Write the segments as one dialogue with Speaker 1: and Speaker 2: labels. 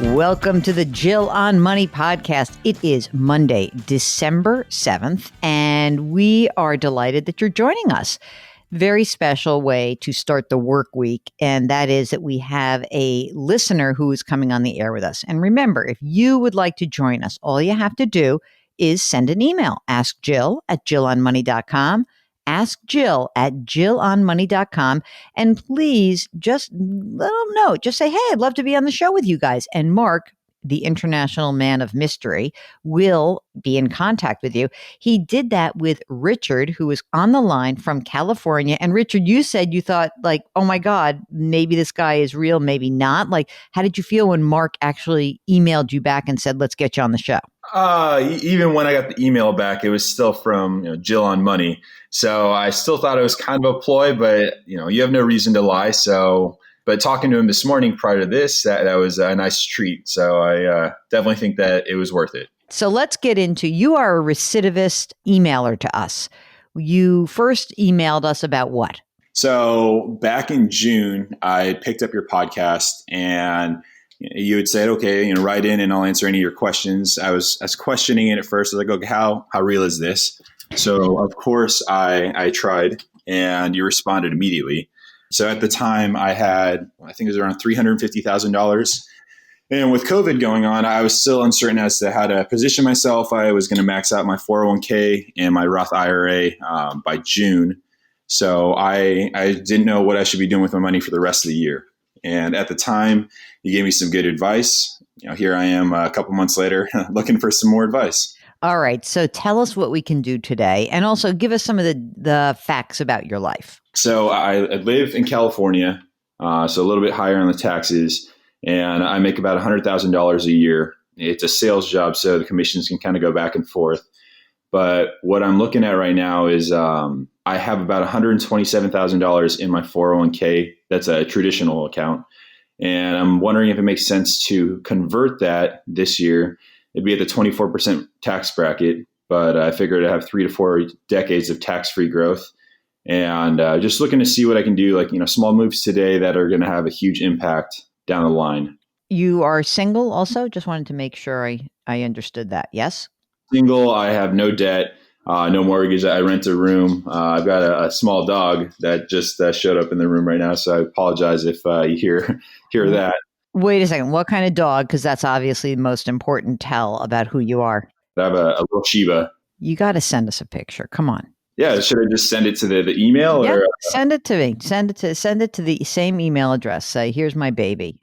Speaker 1: Welcome to the Jill on Money podcast. It is Monday, December 7th, and we are delighted that you're joining us. Very special way to start the work week, and that is that we have a listener who is coming on the air with us. And remember, if you would like to join us, all you have to do is send an email. Ask Jill at jillonmoney.com. Ask Jill at jillonmoney.com. And please just let them know. Just say, hey, I'd love to be on the show with you guys. And Mark, the international man of mystery, will be in contact with you. He did that with Richard, who was on the line from California. And Richard, you said you thought like, oh my God, maybe this guy is real, maybe not. Like, how did you feel when Mark actually emailed you back and said, let's get you on the show?
Speaker 2: Even when I got the email back, it was still from Jill on Money. So I still thought it was kind of a ploy, but you have no reason to lie. So, but talking to him this morning prior to this, that was a nice treat. So I definitely think that it was worth it.
Speaker 1: So let's get into, you are a recidivist emailer to us. You first emailed us about what?
Speaker 2: So back in June, I picked up your podcast and you had said, okay, write in and I'll answer any of your questions. I was questioning it at first. I was like, okay, how real is this? So of course I tried and you responded immediately. So at the time I think it was around $350,000. And with COVID going on, I was still uncertain as to how to position myself. I was going to max out my 401k and my Roth IRA by June. So I didn't know what I should be doing with my money for the rest of the year. And at the time, you gave me some good advice. Here I am a couple months later looking for some more advice.
Speaker 1: All right. So tell us what we can do today. And also give us some of the facts about your life.
Speaker 2: So I live in California, so a little bit higher on the taxes. And I make about $100,000 a year. It's a sales job, so the commissions can kind of go back and forth. But what I'm looking at right now is I have about $127,000 in my 401k. That's a traditional account. And I'm wondering if it makes sense to convert that this year. It'd be at the 24% tax bracket, but I figured I'd have 3 to 4 decades of tax-free growth. And just looking to see what I can do, like, small moves today that are going to have a huge impact down the line.
Speaker 1: You are single also? Just wanted to make sure I understood that. Yes?
Speaker 2: Single. I have no debt, no mortgage. I rent a room. I've got a small dog that just showed up in the room right now. So I apologize if you hear that.
Speaker 1: Wait a second. What kind of dog? Because that's obviously the most important tell about who you are.
Speaker 2: I have a little Shiba.
Speaker 1: You got to send us a picture. Come on.
Speaker 2: Yeah. Should I just send it to the email?
Speaker 1: Yeah,
Speaker 2: or
Speaker 1: send it to me. Send it to the same email address. Say, here's my baby.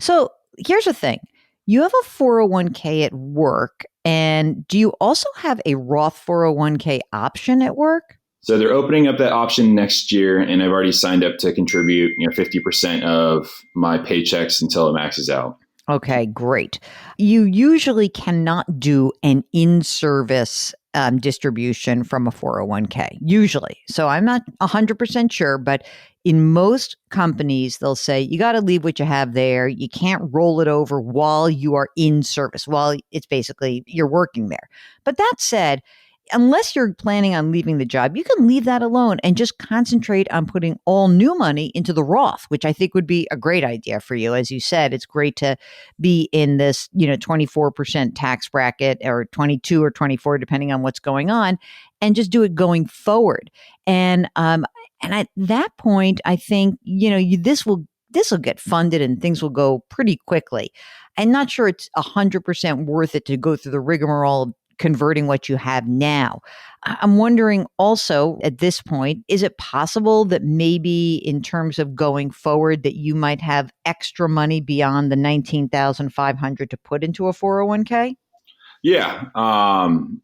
Speaker 1: So here's the thing. You have a 401k at work. And do you also have a Roth 401k option at work?
Speaker 2: So they're opening up that option next year, and I've already signed up to contribute 50% of my paychecks until it maxes out.
Speaker 1: Okay, great. You usually cannot do an in-service distribution from a 401k, usually. So I'm not 100% sure, but in most companies, they'll say, you got to leave what you have there. You can't roll it over while you are in service, while it's basically you're working there. But that said, unless you're planning on leaving the job, you can leave that alone and just concentrate on putting all new money into the Roth, which I think would be a great idea for you. As you said, it's great to be in this, 24% tax bracket or 22 or 24, depending on what's going on, and just do it going forward. And at that point, I think, this will get funded and things will go pretty quickly. I'm not sure it's 100% worth it to go through the rigmarole of converting what you have now. I'm wondering also at this point, is it possible that maybe in terms of going forward that you might have extra money beyond the $19,500 to put into a 401k?
Speaker 2: Yeah.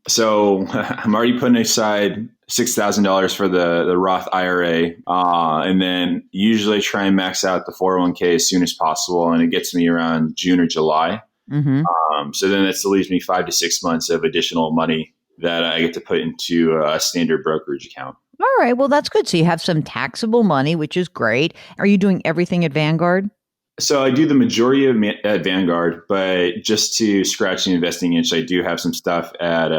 Speaker 2: So I'm already putting aside $6,000 for the Roth IRA. And then usually try and max out the 401k as soon as possible. And it gets me around June or July.
Speaker 1: Mm-hmm.
Speaker 2: So then that still leaves me 5 to 6 months of additional money that I get to put into a standard brokerage account.
Speaker 1: All right. Well, that's good. So you have some taxable money, which is great. Are you doing everything at Vanguard?
Speaker 2: So I do the majority of at Vanguard, but just to scratch the investing itch, I do have some stuff at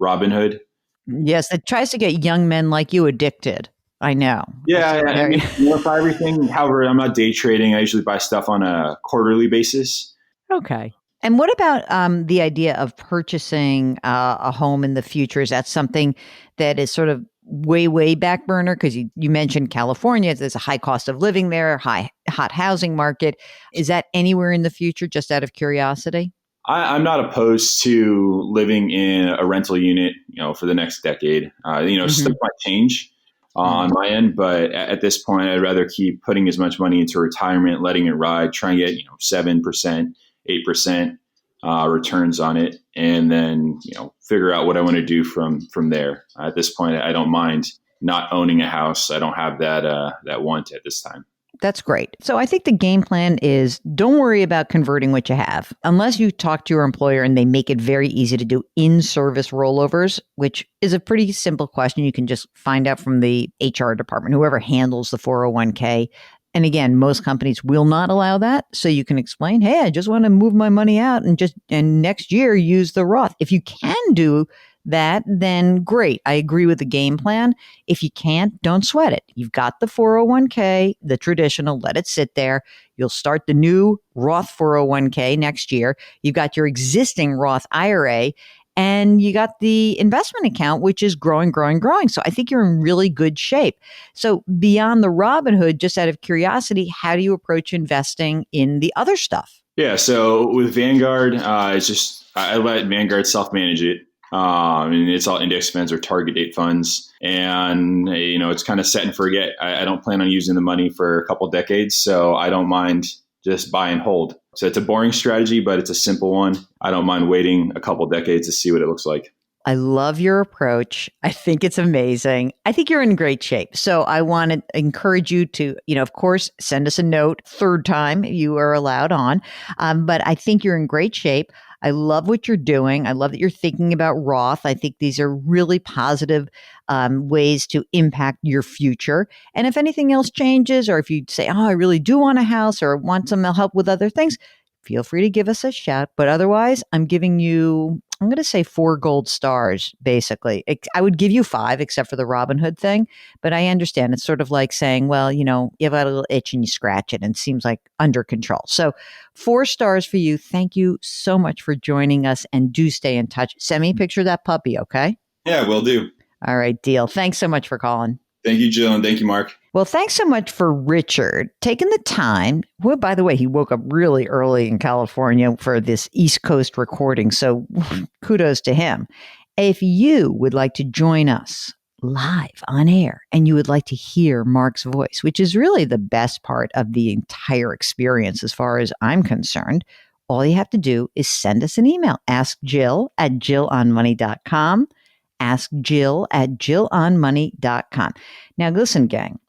Speaker 2: Robinhood.
Speaker 1: Yes, it tries to get young men like you addicted. I know.
Speaker 2: Yeah, I mean, for everything. However, I'm not day trading. I usually buy stuff on a quarterly basis.
Speaker 1: Okay. And what about the idea of purchasing a home in the future? Is that something that is sort of way, way back burner? Because you mentioned California, there's a high cost of living there, hot housing market. Is that anywhere in the future, just out of curiosity?
Speaker 2: I'm not opposed to living in a rental unit, for the next decade. Stuff
Speaker 1: Hmm.
Speaker 2: might change on my end, but at this point, I'd rather keep putting as much money into retirement, letting it ride, try and get 7%, 8% returns on it, and then figure out what I want to do from there. At this point, I don't mind not owning a house. I don't have that want at this time.
Speaker 1: That's great. So I think the game plan is don't worry about converting what you have unless you talk to your employer and they make it very easy to do in-service rollovers, which is a pretty simple question. You can just find out from the HR department, whoever handles the 401k. And again, most companies will not allow that. So you can explain, hey, I just want to move my money out and next year use the Roth. If you can do that, then great. I agree with the game plan. If you can't, don't sweat it. You've got the 401k, the traditional, let it sit there. You'll start the new Roth 401k next year. You've got your existing Roth IRA, and you got the investment account, which is growing, growing, growing. So I think you're in really good shape. So beyond the Robinhood, just out of curiosity, how do you approach investing in the other stuff?
Speaker 2: Yeah, so with Vanguard, it's just I let Vanguard self-manage it. And it's all index funds or target date funds. And, it's kind of set and forget. I don't plan on using the money for a couple decades, so I don't mind just buy and hold. So it's a boring strategy, but it's a simple one. I don't mind waiting a couple decades to see what it looks like.
Speaker 1: I love your approach. I think it's amazing. I think you're in great shape. So I want to encourage you to, of course, send us a note third time you are allowed on. But I think you're in great shape. I love what you're doing. I love that you're thinking about Roth. I think these are really positive ways to impact your future. And if anything else changes, or if you say, oh, I really do want a house or want some help with other things, feel free to give us a shout. But otherwise, I'm giving you, I'm going to say 4 gold stars, basically. I would give you 5, except for the Robin Hood thing. But I understand. It's sort of like saying, well, you have got a little itch and you scratch it and it seems like under control. So 4 stars for you. Thank you so much for joining us, and do stay in touch. Send me a picture of that puppy, okay?
Speaker 2: Yeah, will do.
Speaker 1: All right, deal. Thanks so much for calling.
Speaker 2: Thank you, Jill, and thank you, Mark.
Speaker 1: Well, thanks so much for Richard taking the time. Well, by the way, he woke up really early in California for this East Coast recording, so kudos to him. If you would like to join us live on air and you would like to hear Mark's voice, which is really the best part of the entire experience as far as I'm concerned, all you have to do is send us an email. Ask Jill at jillonmoney.com. Ask Jill at jillonmoney.com. Now, listen, gang,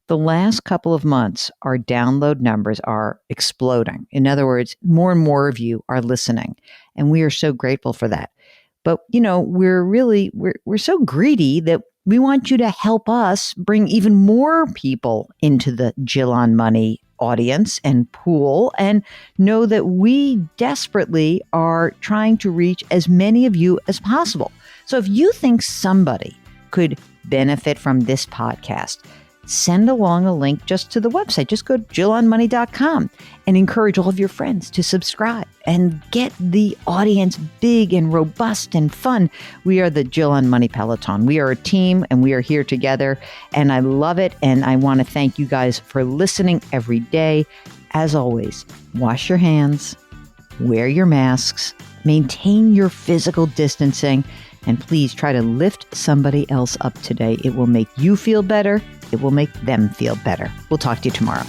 Speaker 1: the last couple of months, our download numbers are exploding. In other words, more and more of you are listening, and we are so grateful for that. But, we're so greedy that we want you to help us bring even more people into the Jill on Money audience and pool, and know that we desperately are trying to reach as many of you as possible. So if you think somebody could benefit from this podcast, send along a link just to the website. Just go to jillonmoney.com and encourage all of your friends to subscribe and get the audience big and robust and fun. We are the Jill on Money Peloton. We are a team and we are here together, and I love it. And I want to thank you guys for listening every day. As always, wash your hands, wear your masks, maintain your physical distancing, and please try to lift somebody else up today. It will make you feel better. It will make them feel better. We'll talk to you tomorrow.